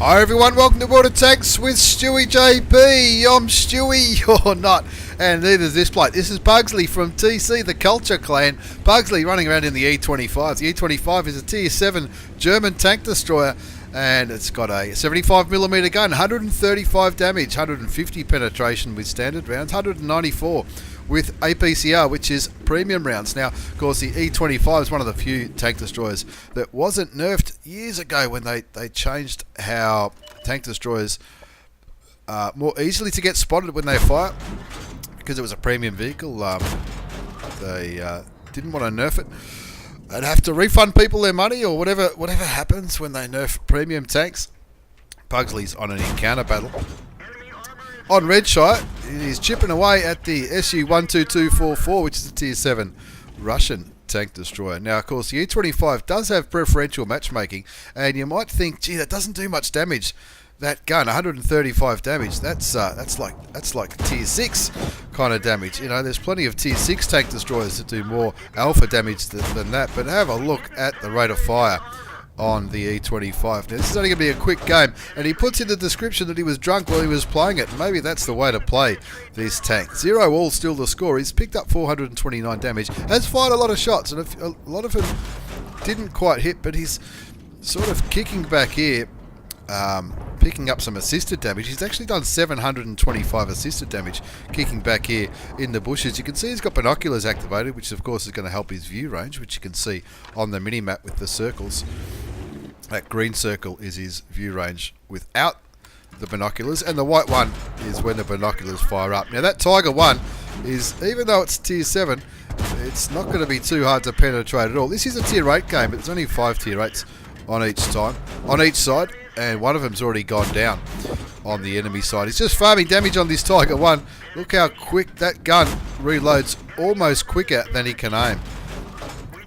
Hi everyone, welcome to Boarded Tanks with StewiejP. I'm Stewie, you're not, and neither is this bloke. This is Puggsley from TC, the Culture Clan. Puggsley running around in the E25. The E25 is a Tier 7 German Tank Destroyer, and it's got a 75mm gun, 135 damage, 150 penetration with standard rounds, 194 with APCR, which is premium rounds. Now, of course, the E25 is one of the few tank destroyers that wasn't nerfed years ago when they changed how tank destroyers more easily to get spotted when they fire, because it was a premium vehicle. They didn't want to nerf it. They'd have to refund people their money or whatever happens when they nerf premium tanks. Puggsley's on an encounter battle on Redshire. He's chipping away at the SU-12244, which is a Tier 7 Russian tank destroyer. Now, of course, the E25 does have preferential matchmaking, and you might think, gee, that doesn't do much damage. That gun, 135 damage, that's like Tier 6 kind of damage. You know, there's plenty of Tier 6 tank destroyers that do more alpha damage than that, but have a look at the rate of fire on the E25. Now, this is only going to be a quick game, and he puts in the description that he was drunk while he was playing it. Maybe that's the way to play this tank. 0 all still the score. He's picked up 429 damage, has fired a lot of shots, and a lot of them didn't quite hit, but he's sort of kicking back here, picking up some assisted damage. He's actually done 725 assisted damage kicking back here in the bushes. You can see he's got binoculars activated, which of course is going to help his view range, which you can see on the mini-map with the circles. That green circle is his view range without the binoculars, and the white one is when the binoculars fire up. Now that Tiger 1 is, even though it's Tier 7, it's not going to be too hard to penetrate at all. This is a Tier 8 game, but there's only 5 Tier 8s on each side, and one of them's already gone down on the enemy side. He's just farming damage on this Tiger 1. Look how quick that gun reloads, almost quicker than he can aim.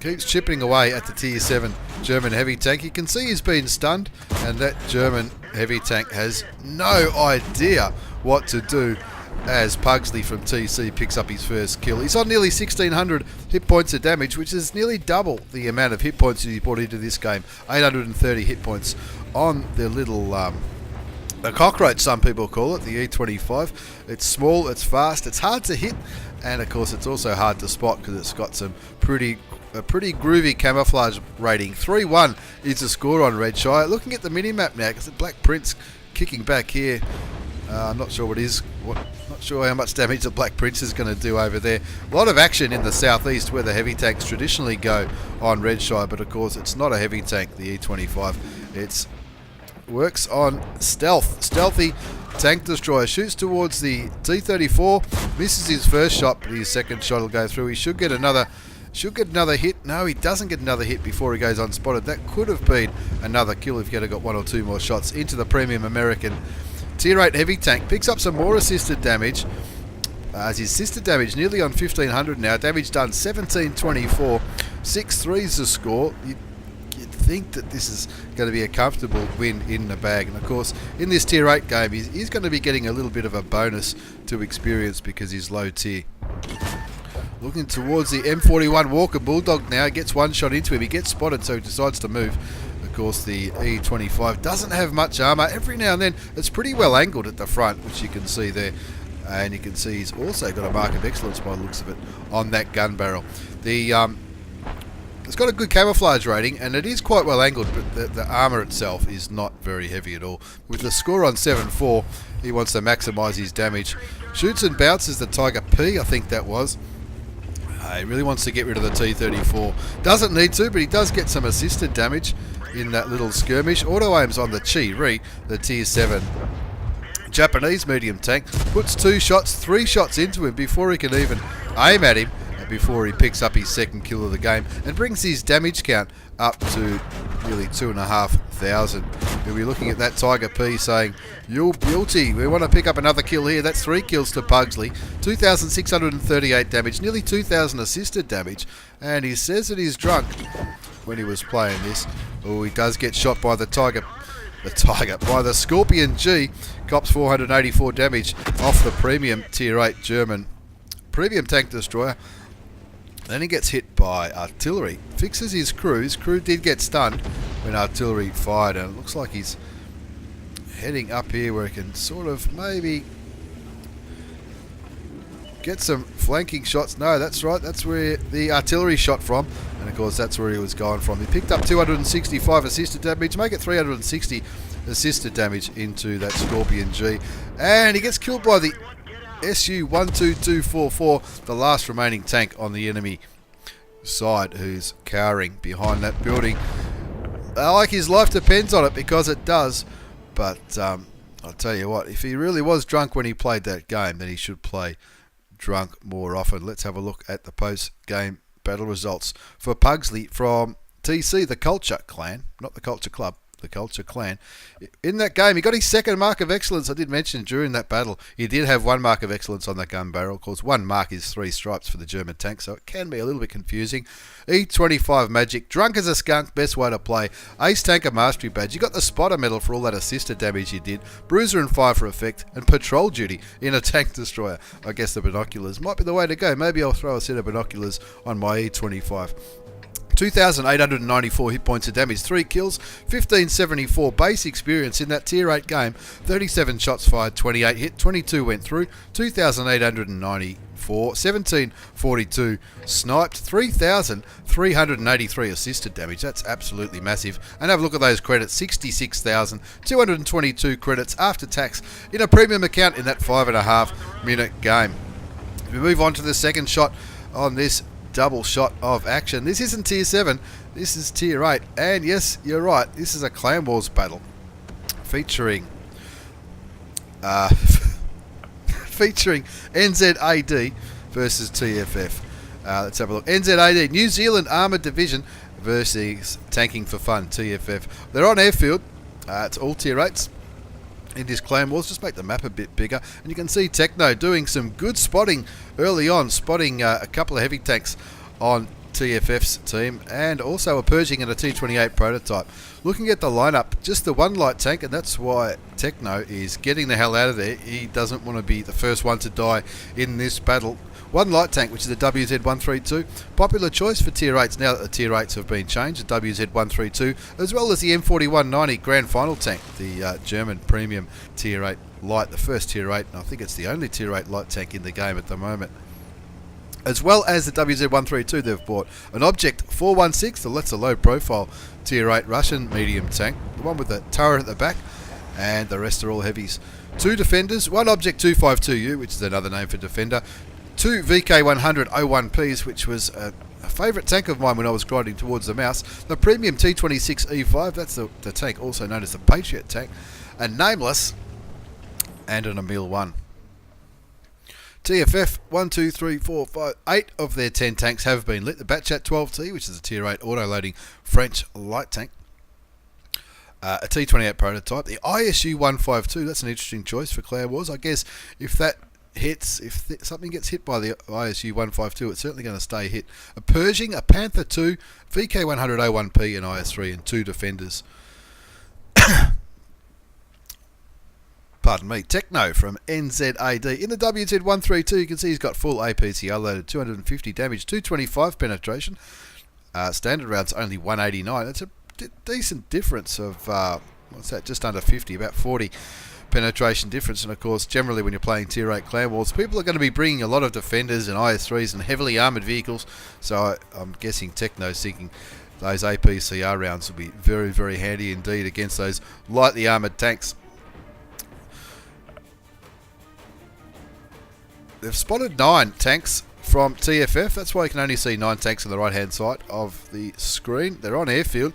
Keeps chipping away at the Tier 7 German heavy tank. You can see he's been stunned, and that German heavy tank has no idea what to do as Puggsley from TC picks up his first kill. He's on nearly 1600 hit points of damage, which is nearly double the amount of hit points that he brought into this game. 830 hit points on the little the cockroach, some people call it, the E25. It's small, it's fast, it's hard to hit, and of course it's also hard to spot because it's got some pretty groovy camouflage rating. 3-1 is the score on Redshire. Looking at the mini-map now, because the Black Prince kicking back here. I'm not sure not sure how much damage the Black Prince is going to do over there. A lot of action in the southeast where the heavy tanks traditionally go on Redshire, but of course it's not a heavy tank, the E25. It works on stealth. Stealthy tank destroyer. Shoots towards the T-34, misses his first shot, but his second shot will go through. He should get another hit. No, he doesn't get another hit before he goes unspotted. That could have been another kill if he had got 1 or 2 more shots into the premium American Tier 8 heavy tank. Picks up some more assisted damage. As his assisted damage nearly on 1500 now. Damage done 1724. 6-3 is the score. You'd think that this is going to be a comfortable win in the bag. And of course, in this Tier 8 game, he's going to be getting a little bit of a bonus to experience because he's low tier. Looking towards the M41 Walker Bulldog now. Gets one shot into him. He gets spotted, so he decides to move. Of course, the E25 doesn't have much armour. Every now and then, it's pretty well angled at the front, which you can see there. And you can see he's also got a mark of excellence by the looks of it on that gun barrel. It's got a good camouflage rating, and it is quite well angled, but the armour itself is not very heavy at all. With the score on 7-4, he wants to maximise his damage. Shoots and bounces the Tiger P, I think that was. He really wants to get rid of the T-34. Doesn't need to, but he does get some assisted damage in that little skirmish. Auto aims on the Chi-Ri, the Tier 7 Japanese medium tank. Puts 3 shots into him before he can even aim at him, and before he picks up his second kill of the game, and brings his damage count up to nearly 2,500. We'll be looking at that Tiger P saying, "You're guilty. We want to pick up another kill here." That's 3 kills to Puggsley. 2,638 damage, nearly 2,000 assisted damage. And he says that he's drunk when he was playing this. Oh, he does get shot by the Scorpion G. Cops 484 damage off the premium Tier 8 German premium tank destroyer. Then he gets hit by artillery. Fixes his crew. His crew did get stunned when artillery fired, and it looks like he's heading up here where he can sort of maybe get some flanking shots. No, that's right, that's where the artillery shot from, and of course that's where he was going from. He picked up 265 assisted damage, make it 360 assisted damage into that Scorpion G, and he gets killed by the SU-12244, the last remaining tank on the enemy side, who's cowering behind that building. Like his life depends on it, because it does, but I'll tell you what, if he really was drunk when he played that game, then he should play drunk more often. Let's have a look at the post-game battle results for Puggsley from TC, the Culture Clan, not the Culture Club, the Culture Clan. In that game, he got his second mark of excellence. I did mention during that battle, he did have one mark of excellence on that gun barrel. Of course, one mark is 3 stripes for the German tank, so it can be a little bit confusing. E25 Magic, drunk as a skunk, best way to play. Ace Tanker Mastery Badge. You got the Spotter Medal for all that assisted damage you did. Bruiser and Fire for effect, and Patrol Duty in a Tank Destroyer. I guess the binoculars might be the way to go. Maybe I'll throw a set of binoculars on my E25. 2,894 hit points of damage, 3 kills, 1,574 base experience in that tier 8 game, 37 shots fired, 28 hit, 22 went through, 2,894, 1,742 sniped, 3,383 assisted damage. That's absolutely massive. And have a look at those credits, 66,222 credits after tax in a premium account in that 5.5 minute game. If we move on to the second shot on this double shot of action. This isn't tier 7, this is tier 8, and yes, you're right, this is a Clan Wars battle featuring featuring NZAD versus TFF. Let's have a look. NZAD, New Zealand Armoured Division versus Tanking for Fun, TFF. They're on Airfield. It's all tier 8s in this Clan Wars. Just make the map a bit bigger, and you can see Techno doing some good spotting early on, spotting a couple of heavy tanks on TFF's team, and also a Pershing and a T28 prototype. Looking at the lineup, just the one light tank, and that's why Techno is getting the hell out of there. He doesn't want to be the first one to die in this battle. One light tank, which is the WZ132, popular choice for tier 8s now that the tier 8s have been changed, the WZ132, as well as the M4190 Grand Final tank, the German premium tier 8 light, the first tier 8, and I think it's the only tier 8 light tank in the game at the moment. As well as the WZ132, they've bought an Object 416, that's a low profile tier 8 Russian medium tank, the one with the turret at the back, and the rest are all heavies. 2 Defenders, 1 Object 252U, which is another name for Defender, 2 VK100 01Ps, which was a favourite tank of mine when I was grinding towards the mouse, the premium T26 E5, that's the tank also known as the Patriot tank, a Nameless, and an Emil 1. TFF 1, 2, 3, 4, 5, 8 of their 10 tanks have been lit. The Batchat 12T, which is a tier 8 auto-loading French light tank. A T28 prototype. The ISU 152, that's an interesting choice for Clan Wars. I guess if that hits, if something gets hit by the ISU 152, it's certainly going to stay hit. A Pershing, a Panther 2, VK100 01P, and IS3, and 2 Defenders. Pardon me, Techno from NZAD. In the WZ132, you can see he's got full APCR loaded, 250 damage, 225 penetration. Standard rounds only 189. That's a decent difference of, what's that, just under 50, about 40 penetration difference. And of course, generally when you're playing tier 8 Clan Wars, people are going to be bringing a lot of Defenders and IS3s and heavily armoured vehicles. So I'm guessing Techno's thinking those APCR rounds will be very, very handy indeed against those lightly armoured tanks. They've spotted 9 tanks from TFF. That's why you can only see 9 tanks on the right hand side of the screen. They're on Airfield.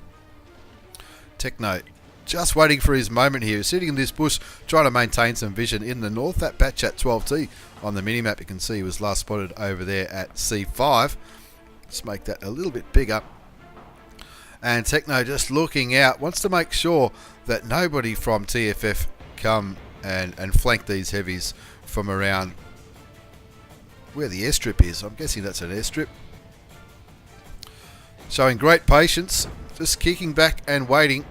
Techno just waiting for his moment here. Sitting in this bush trying to maintain some vision in the north. That Batchat 12T on the minimap you can see was last spotted over there at C5. Let's make that a little bit bigger. And Techno just looking out. Wants to make sure that nobody from TFF come and flank these heavies from around where the airstrip is. I'm guessing that's an airstrip. Showing great patience, just kicking back and waiting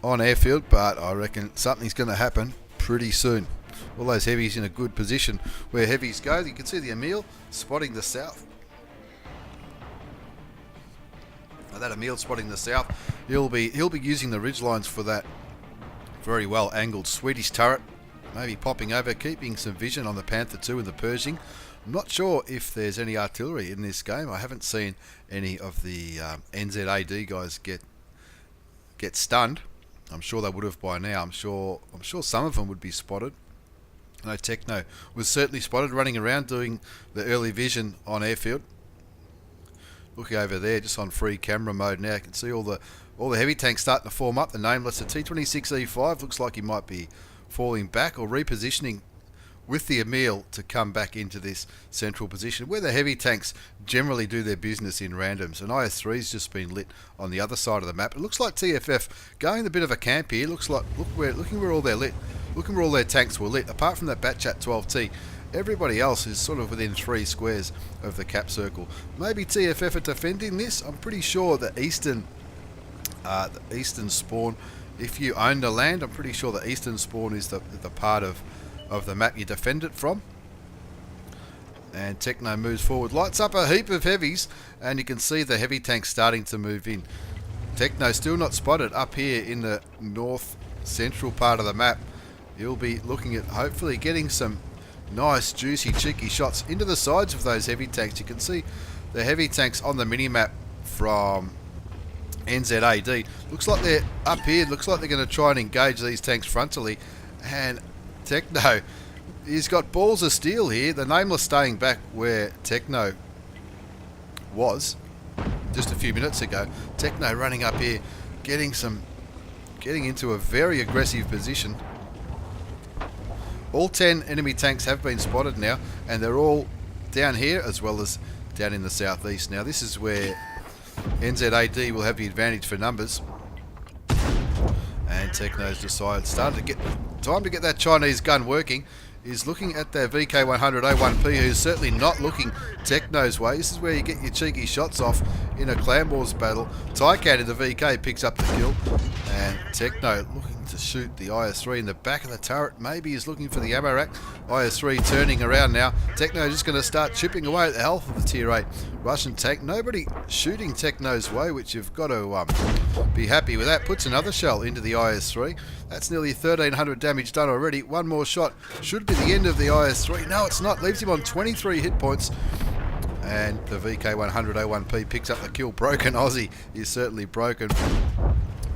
on Airfield, but I reckon something's going to happen pretty soon. All those heavies in a good position where heavies go. You can see the Emil spotting the south. That Emil spotting the south. He'll be using the ridge lines for that very well angled Swedish turret. Maybe popping over, keeping some vision on the Panther 2 and the Pershing. I'm not sure if there's any artillery in this game. I haven't seen any of the NZAD guys get stunned. I'm sure they would have by now. I'm sure some of them would be spotted. I know Techno was certainly spotted running around doing the early vision on Airfield. Looking over there, just on free camera mode now, you can see all the heavy tanks starting to form up. The Nameless, the T26 E5 looks like he might be falling back or repositioning with the Emil to come back into this central position where the heavy tanks generally do their business in randoms. And IS-3's just been lit on the other side of the map. It looks like TFF going a bit of a camp here. Looking where all they're lit. Looking where all their tanks were lit. Apart from that Batchat 12T, everybody else is sort of within 3 squares of the cap circle. Maybe TFF are defending this. I'm pretty sure the eastern spawn, if you own the land, I'm pretty sure the eastern spawn is the part of the map you defend it from. And Techno moves forward, lights up a heap of heavies, and you can see the heavy tanks starting to move in. Techno still not spotted up here in the north central part of the map. You'll be looking at hopefully getting some nice juicy cheeky shots into the sides of those heavy tanks. You can see the heavy tanks on the mini-map from NZAD. Looks like they're up here. Looks like they're going to try and engage these tanks frontally. And Techno, he's got balls of steel here. The Nameless staying back where Techno was just a few minutes ago. Techno running up here, getting into a very aggressive position. All 10 enemy tanks have been spotted now, and they're all down here as well as down in the southeast. Now this is where NZAD will have the advantage for numbers, and Techno's decided time to get that Chinese gun working. Is looking at their VK100A1P, who's certainly not looking Techno's way. This is where you get your cheeky shots off in a Clan Wars battle. Tycat in the VK picks up the kill, and Techno looking to shoot the IS-3 in the back of the turret. Maybe he's looking for the ammo rack. IS-3 turning around now. Techno just going to start chipping away at the health of the Tier 8 Russian tank. Nobody shooting Techno's way, which you've got to be happy with that. Puts another shell into the IS-3. That's nearly 1,300 damage done already. One more shot should be the end of the IS-3. No, it's not. Leaves him on 23 hit points. And the VK100A1P picks up the kill. Broken Aussie is certainly broken.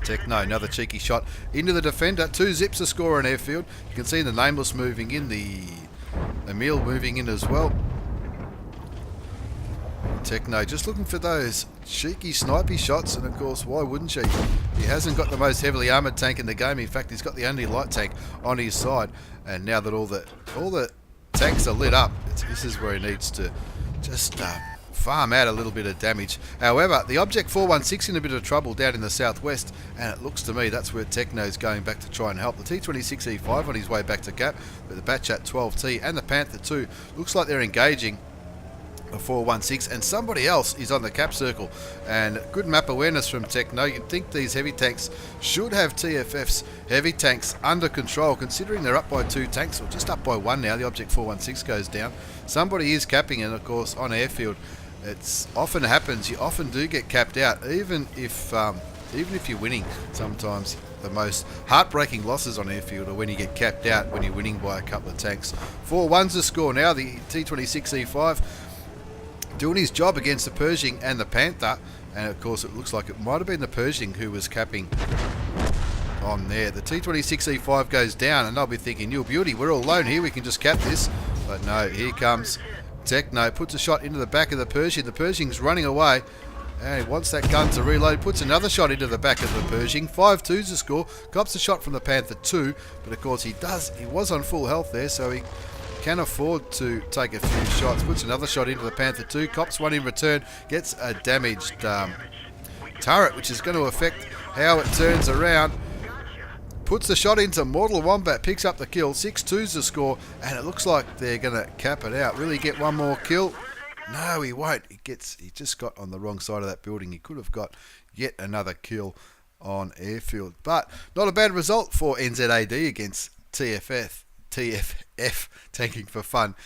Techno, another cheeky shot into the defender. 2 zips a score on Airfield. You can see the Nameless moving in, the Emil moving in as well. Techno just looking for those cheeky snipey shots, and of course, why wouldn't you? He hasn't got the most heavily armoured tank in the game. In fact, he's got the only light tank on his side. And now that all the tanks are lit up, this is where he needs to just farm out a little bit of damage. However, the Object 416 in a bit of trouble down in the southwest, and it looks to me that's where Techno's going back to try and help. The T26 E5 on his way back to cap, but the Batchat 12T and the Panther 2 looks like they're engaging a 416, and somebody else is on the cap circle. And good map awareness from Techno. You'd think these heavy tanks should have TFF's heavy tanks under control, considering they're up by 2 tanks, or just up by 1 now. The Object 416 goes down. Somebody is capping, and of course on Airfield it often happens. You often do get capped out, even if you're winning. Sometimes the most heartbreaking losses on Airfield are when you get capped out when you're winning by a couple of tanks. 4-1's the score now. The T26 E5 doing his job against the Pershing and the Panther, and of course it looks like it might have been the Pershing who was capping on there. The T26 E5 goes down, and they'll be thinking, "You beauty, we're all alone here, we can just cap this." But no, here comes Techno, puts a shot into the back of the Pershing. The Pershing's running away, and he wants that gun to reload. Puts another shot into the back of the Pershing. 5-2's the score. Cops a shot from the Panther 2, but of course he was on full health there, so he can afford to take a few shots. Puts another shot into the Panther 2, cops one in return, gets a damaged turret, which is going to affect how it turns around. Puts the shot into Mortal Wombat, picks up the kill. 6-2's the score, and it looks like they're going to cap it out. Really get one more kill? No, he won't. He just got on the wrong side of that building. He could have got yet another kill on Airfield. But not a bad result for NZAD against TFF tanking for fun.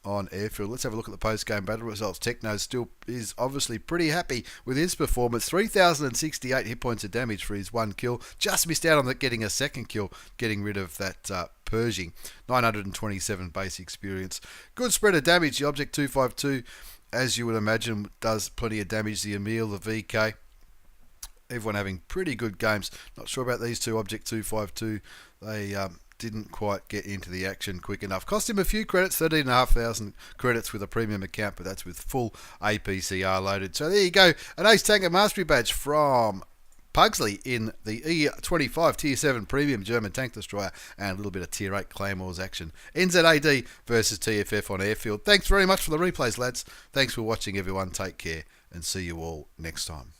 on Airfield. Let's have a look at the post-game battle results. Techno still is obviously pretty happy with his performance. 3,068 hit points of damage for his one kill. Just missed out on getting a second kill, getting rid of that Pershing. 927 base experience. Good spread of damage. The Object 252, as you would imagine, does plenty of damage. The Emil, the VK. Everyone having pretty good games. Not sure about these two. Object 252. They didn't quite get into the action quick enough. Cost him a few credits, 13,500 credits with a premium account, but that's with full APCR loaded. So there you go, an Ace Tanker Mastery Badge from Puggsley in the E25 Tier 7 Premium German Tank Destroyer, and a little bit of Tier 8 Claymores action. NZAD versus TFF on Airfield. Thanks very much for the replays, lads. Thanks for watching, everyone. Take care, and see you all next time.